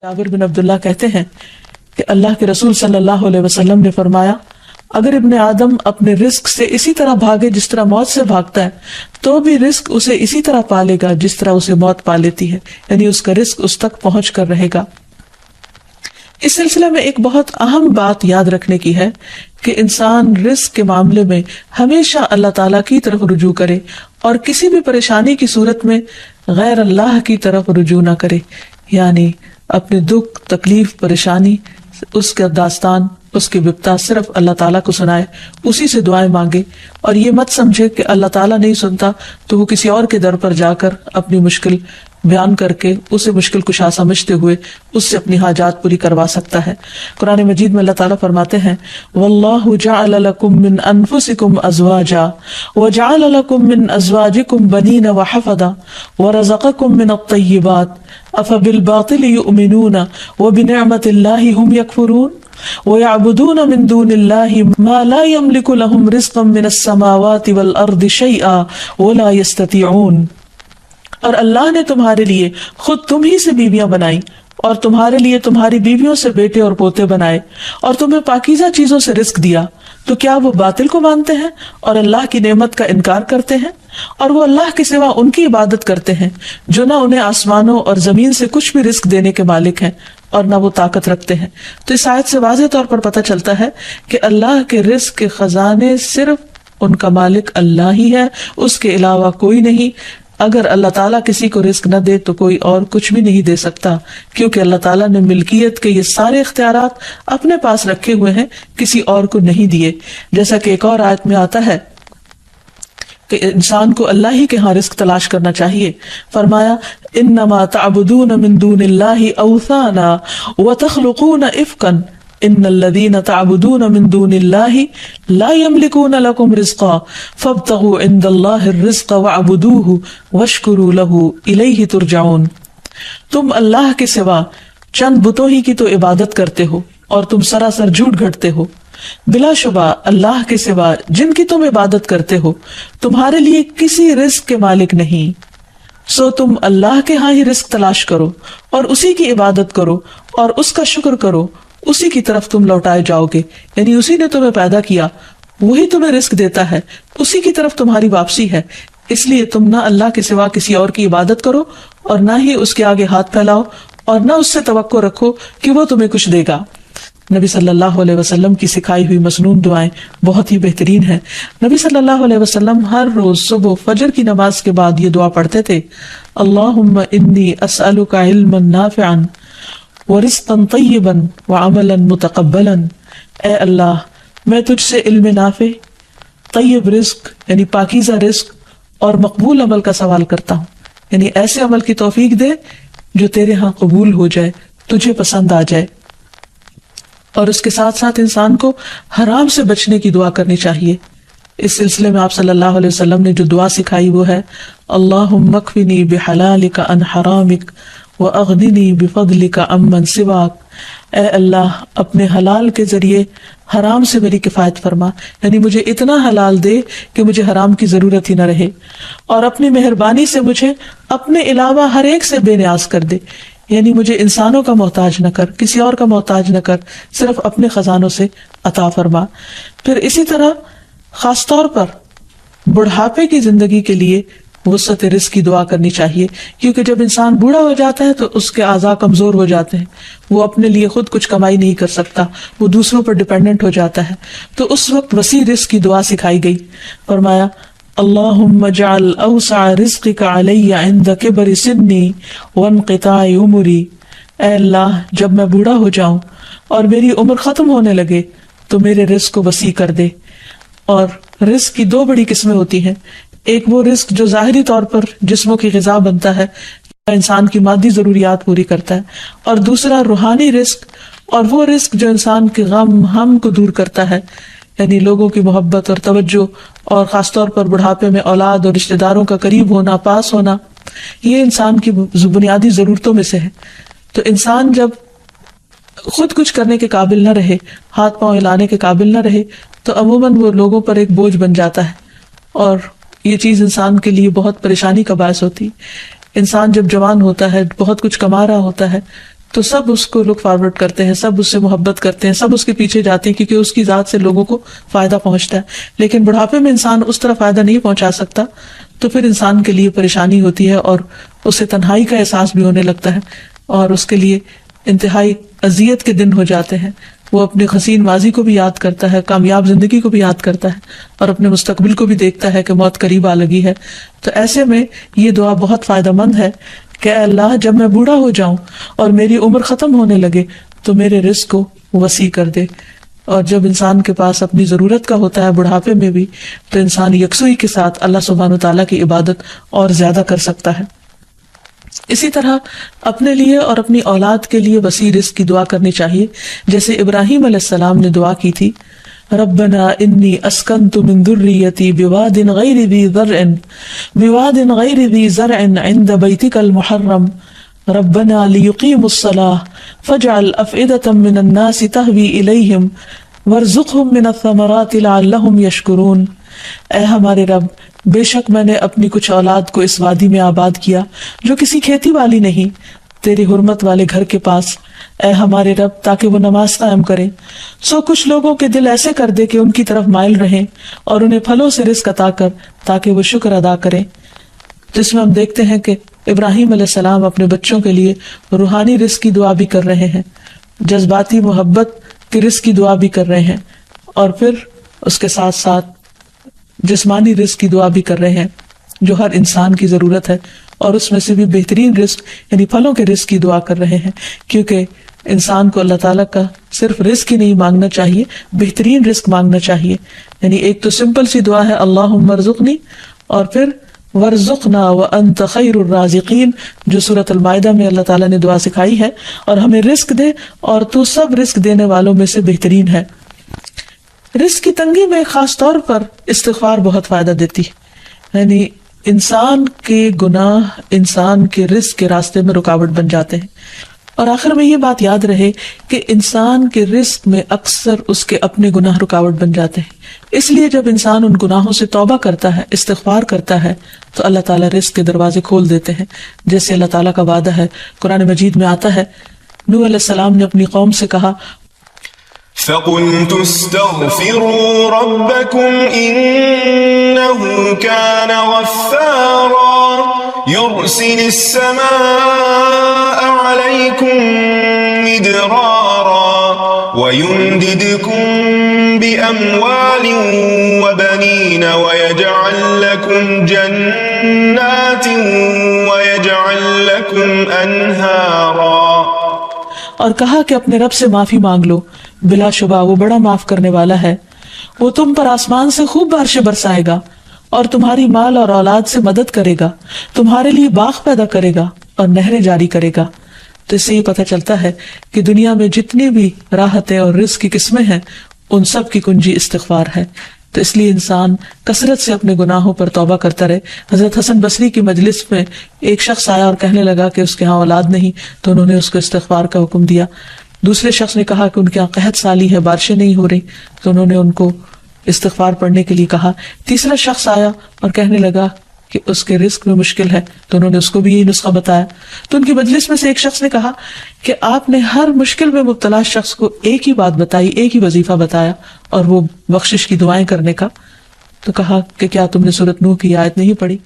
جابر بن عبداللہ کہتے ہیں کہ اللہ کے رسول صلی اللہ علیہ وسلم نے فرمایا، اگر ابن آدم اپنے رزق سے اسی طرح بھاگے جس طرح موت سے بھاگتا ہے تو بھی رزق اسے اسی طرح پالے گا جس طرح اسے موت پا لیتی ہے، یعنی اس کا رزق اس تک پہنچ کر رہے گا۔ اس سلسلے میں ایک بہت اہم بات یاد رکھنے کی ہے کہ انسان رزق کے معاملے میں ہمیشہ اللہ تعالیٰ کی طرف رجوع کرے اور کسی بھی پریشانی کی صورت میں غیر اللہ کی طرف رجوع نہ کرے، یعنی اپنے دکھ، تکلیف، پریشانی، اس کا داستان، اس کی بپتا صرف اللہ تعالیٰ کو سنائے، اسی سے دعائیں مانگے، اور یہ مت سمجھے کہ اللہ تعالیٰ نہیں سنتا تو وہ کسی اور کے در پر جا کر اپنی مشکل بیان کر کے اسے مشکل کشا سمجھتے ہوئے اس سے اپنی حاجات پوری کروا سکتا ہے۔ قرآن مجید میں اللہ تعالیٰ فرماتے ہیں، وَاللَّهُ جَعَلَ لَكُم مِّنْ أَنفُسِكُمْ أَزْوَاجًا وَجَعَلَ لَكُم مِّنْ أَزْوَاجِكُمْ بَنِينَ وَحَفَدًا وَرَزَقَكُم مِّنَ الطَّيِّبَاتِ أَفَبِالْبَاطِلِ يُؤْمِنُونَ وَبِنِعْمَةِ اللَّهِ هُمْ يَكْفُرُونَ وَيَعْبُدُونَ مِن دُونِ اللَّهِ مَا لَا يَمْلِكُ لَهُمْ رِزْقًا مِّنَ السَّمَاوَاتِ وَالْأَرْضِ شَيْئًا وَلَا يَسْتَطِيعُونَ۔ اور اللہ نے تمہارے لیے خود تم ہی سے بیویاں بنائی اور تمہارے لیے تمہاری بیویوں سے بیٹے اور پوتے بنائے اور تمہیں پاکیزہ چیزوں سے رزق دیا، تو کیا وہ باطل کو مانتے ہیں اور اللہ کی نعمت کا انکار کرتے ہیں؟ اور وہ اللہ کے سوا ان کی عبادت کرتے ہیں جو نہ انہیں آسمانوں اور زمین سے کچھ بھی رزق دینے کے مالک ہیں اور نہ وہ طاقت رکھتے ہیں۔ تو اس آیت سے واضح طور پر پتہ چلتا ہے کہ اللہ کے رزق کے خزانے صرف ان کا مالک اللہ ہی ہے، اس کے علاوہ کوئی نہیں۔ اگر اللہ تعالیٰ کسی کو رزق نہ دے تو کوئی اور کچھ بھی نہیں دے سکتا، کیونکہ اللہ تعالیٰ نے ملکیت کے یہ سارے اختیارات اپنے پاس رکھے ہوئے ہیں، کسی اور کو نہیں دیے۔ جیسا کہ ایک اور آیت میں آتا ہے کہ انسان کو اللہ ہی کے ہاں رزق تلاش کرنا چاہیے۔ فرمایا، انما تعبدون من دون اللہ اوثانا وتخلقون افکا ان الذین تعبدون من دون اللہ لا یملکون لکم رزقا فابتغوا عند اللہ الرزق واعبدوہ واشکروا لہ الیہ ترجعون۔ تم اللہ کے سوا چند بتوں ہی کی تو عبادت کرتے ہو اور تم سراسر جھوٹ گھڑتے ہو۔ بلا شبہ اللہ کے سوا جن کی تم عبادت کرتے ہو تمہارے لیے کسی رزق کے مالک نہیں، سو تم اللہ کے ہاں ہی رزق تلاش کرو اور اسی کی عبادت کرو اور اس کا شکر کرو، اسی کی طرف تم لوٹائے جاؤ گے، یعنی اسی نے تمہیں پیدا کیا، وہی تمہیں رزق دیتا ہے، اسی کی طرف تمہاری واپسی ہے۔ اس لیے تم نہ اللہ کے سوا کسی اور کی عبادت کرو اور نہ ہی اس کے آگے ہاتھ پھیلاؤ اور نہ اس سے توقع رکھو کہ وہ تمہیں کچھ دے گا۔ نبی صلی اللہ علیہ وسلم کی سکھائی ہوئی مسنون دعائیں بہت ہی بہترین ہیں۔ نبی صلی اللہ علیہ وسلم ہر روز صبح فجر کی نماز کے بعد یہ دعا پڑھتے تھے، اللہم انی اسألک علما نافعا ورزقا طیبا وعملا متقبلا۔ اے اللہ، میں تجھ سے علم نافع، طیب رزق یعنی پاکیزہ رزق اور مقبول عمل کا سوال کرتا ہوں، یعنی ایسے عمل کی توفیق دے جو تیرے ہاں قبول ہو جائے، تجھے پسند آ جائے۔ اور اس کے ساتھ ساتھ انسان کو حرام سے بچنے کی دعا کرنی چاہیے۔ اس سلسلے میں آپ صلی اللہ علیہ وسلم نے جو دعا سکھائی وہ ہے، اللہم اکفنی بحلالک عن حرامک وَأَغْنِنِي بِفَضْلِكَ عَمَّنْ سِوَاكَ۔ اے اللہ، اپنے حلال کے ذریعے حرام سے میری کفایت فرما، یعنی مجھے اتنا حلال دے کہ مجھے حرام کی ضرورت ہی نہ رہے، اور اپنی مہربانی سے مجھے اپنے علاوہ ہر ایک سے بے نیاز کر دے، یعنی مجھے انسانوں کا محتاج نہ کر، کسی اور کا محتاج نہ کر، صرف اپنے خزانوں سے عطا فرما۔ پھر اسی طرح خاص طور پر بڑھاپے کی زندگی کے لیے وسعت رزق کی دعا کرنی چاہیے، کیونکہ جب انسان بوڑھا ہو جاتا ہے تو اس کے اعضاء کمزور ہو جاتے ہیں، وہ اپنے لیے خود کچھ کمائی نہیں کر سکتا، وہ دوسروں پر ڈیپینڈنٹ ہو جاتا ہے، تو اس وقت وسیع رزق کی دعا سکھائی گئی۔ فرمایا، اللہم اجعل اوسع رزقک علی عند کبر سنی وانقطاع عمری۔ اے اللہ، جب میں بوڑھا ہو جاؤں اور میری عمر ختم ہونے لگے تو میرے رزق کو وسیع کر دے۔ اور رزق کی دو بڑی قسمیں ہوتی ہیں، ایک وہ رزق جو ظاہری طور پر جسموں کی غذا بنتا ہے، انسان کی مادی ضروریات پوری کرتا ہے، اور دوسرا روحانی رزق، اور وہ رزق جو انسان کے غم ہم کو دور کرتا ہے، یعنی لوگوں کی محبت اور توجہ، اور خاص طور پر بڑھاپے میں اولاد اور رشتہ داروں کا قریب ہونا، پاس ہونا، یہ انسان کی بنیادی ضرورتوں میں سے ہے۔ تو انسان جب خود کچھ کرنے کے قابل نہ رہے، ہاتھ پاؤں ہلانے کے قابل نہ رہے، تو عموماً وہ لوگوں پر ایک بوجھ بن جاتا ہے، اور یہ چیز انسان کے لیے بہت پریشانی کا باعث ہوتی۔ انسان جب جوان ہوتا ہے، بہت کچھ کما رہا ہوتا ہے، تو سب اس کو لک فارورڈ کرتے ہیں، سب اس سے محبت کرتے ہیں، سب اس کے پیچھے جاتے ہیں کیونکہ اس کی ذات سے لوگوں کو فائدہ پہنچتا ہے. لیکن بڑھاپے میں انسان اس طرح فائدہ نہیں پہنچا سکتا، تو پھر انسان کے لیے پریشانی ہوتی ہے اور اسے تنہائی کا احساس بھی ہونے لگتا ہے اور اس کے لیے انتہائی اذیت کے دن ہو جاتے ہیں. وہ اپنے حسین ماضی کو بھی یاد کرتا ہے، کامیاب زندگی کو بھی یاد کرتا ہے اور اپنے مستقبل کو بھی دیکھتا ہے کہ موت قریب آ لگی ہے. تو ایسے میں یہ دعا بہت فائدہ مند ہے کہ اے اللہ جب میں بوڑھا ہو جاؤں اور میری عمر ختم ہونے لگے تو میرے رزق کو وسیع کر دے. اور جب انسان کے پاس اپنی ضرورت کا ہوتا ہے بڑھاپے میں بھی، تو انسان یکسوئی کے ساتھ اللہ سبحانہ وتعالیٰ کی عبادت اور زیادہ کر سکتا ہے. اسی طرح اپنے لیے اور اپنی اولاد کے لیے وسیع رزق کی دعا کرنی چاہیے، جیسے ابراہیم علیہ السلام نے دعا کی تھی، ربنا انی اسکنت من ذریتی بواد غیر ذی زرع عند بیتک المحرم ربنا لیقیموا الصلاة فاجعل افئدة من الناس تہوی الیہم وارزقہم من الثمرات لعلہم یشکرون. اے ہمارے رب، بے شک میں نے اپنی کچھ اولاد کو اس وادی میں آباد کیا جو کسی کھیتی والی نہیں، تیری حرمت والے گھر کے پاس، اے ہمارے رب، تاکہ وہ نماز قائم کریں. سو کچھ لوگوں کے دل ایسے کر دے کہ ان کی طرف مائل رہیں اور انہیں پھلوں سے رزق عطا کر تاکہ وہ شکر ادا کریں. جس میں ہم دیکھتے ہیں کہ ابراہیم علیہ السلام اپنے بچوں کے لیے روحانی رزق کی دعا بھی کر رہے ہیں، جذباتی محبت کی رزق کی دعا بھی کر رہے ہیں، اور پھر اس کے ساتھ ساتھ جسمانی رزق کی دعا بھی کر رہے ہیں جو ہر انسان کی ضرورت ہے، اور اس میں سے بھی بہترین رزق یعنی پھلوں کے رزق کی دعا کر رہے ہیں، کیونکہ انسان کو اللہ تعالیٰ کا صرف رزق ہی نہیں مانگنا چاہیے، بہترین رزق مانگنا چاہیے. یعنی ایک تو سمپل سی دعا ہے اللہم ارزقنی، اور پھر وارزقنا وانت خیر الرازقین، جو سورۃ المائدہ میں اللہ تعالیٰ نے دعا سکھائی ہے، اور ہمیں رزق دے اور تو سب رزق دینے والوں میں سے بہترین ہے. رزق کی تنگی میں خاص طور پر استغفار بہت فائدہ دیتی ہے. یعنی انسان کے گناہ انسان کے رزق کے راستے میں رکاوٹ بن جاتے ہیں. اور آخر میں یہ بات یاد رہے کہ انسان کے رزق میں اکثر اس کے اپنے گناہ رکاوٹ بن جاتے ہیں. اس لیے جب انسان ان گناہوں سے توبہ کرتا ہے، استغفار کرتا ہے، تو اللہ تعالیٰ رزق کے دروازے کھول دیتے ہیں، جیسے اللہ تعالیٰ کا وعدہ ہے. قرآن مجید میں آتا ہے، نوح علیہ السلام نے اپنی قوم سے کہا، فَقُلْتُ اسْتَغْفِرُوا رَبَّكُمْ إِنَّهُ كَانَ غَفَّارًا يُرْسِلِ السَّمَاءَ عَلَيْكُمْ مِدْرَارًا وَيُمْدِدْكُمْ بِأَمْوَالٍ وَبَنِينَ وَيَجْعَلْ لَكُمْ جَنَّاتٍ وَيَجْعَلْ لَكُمْ أَنْهَارًا. اور کہا کہ اپنے رب سے معافی مانگ لو، بلا شبہ وہ بڑا معاف کرنے والا ہے. وہ تم پر آسمان سے خوب بارشیں برسائے گا اور تمہاری مال اور اولاد سے مدد کرے گا، تمہارے لیے باغ پیدا کرے گا اور نہریں جاری کرے گا. تو اس سے یہ پتہ چلتا ہے کہ دنیا میں جتنی بھی راحتیں اور رزق کی قسمیں ہیں، ان سب کی کنجی استغفار ہے. تو اس لیے انسان کثرت سے اپنے گناہوں پر توبہ کرتا رہے. حضرت حسن بصری کی مجلس میں ایک شخص آیا اور کہنے لگا کہ اس کے ہاں اولاد نہیں، تو انہوں نے اس کو استغفار کا حکم دیا. دوسرے شخص نے کہا کہ ان کے یہاں قحط سالی ہے، بارشیں نہیں ہو رہی، تو انہوں نے ان کو استغفار پڑھنے کے لیے کہا. تیسرا شخص آیا اور کہنے لگا کہ اس کے رزق میں مشکل ہے، تو انہوں نے اس کو بھی یہی نسخہ بتایا. تو ان کی مجلس میں سے ایک شخص نے کہا کہ آپ نے ہر مشکل میں مبتلا شخص کو ایک ہی بات بتائی، ایک ہی وظیفہ بتایا، اور وہ بخشش کی دعائیں کرنے کا. تو کہا کہ کیا تم نے سورۃ نوح کی آیت نہیں پڑھی؟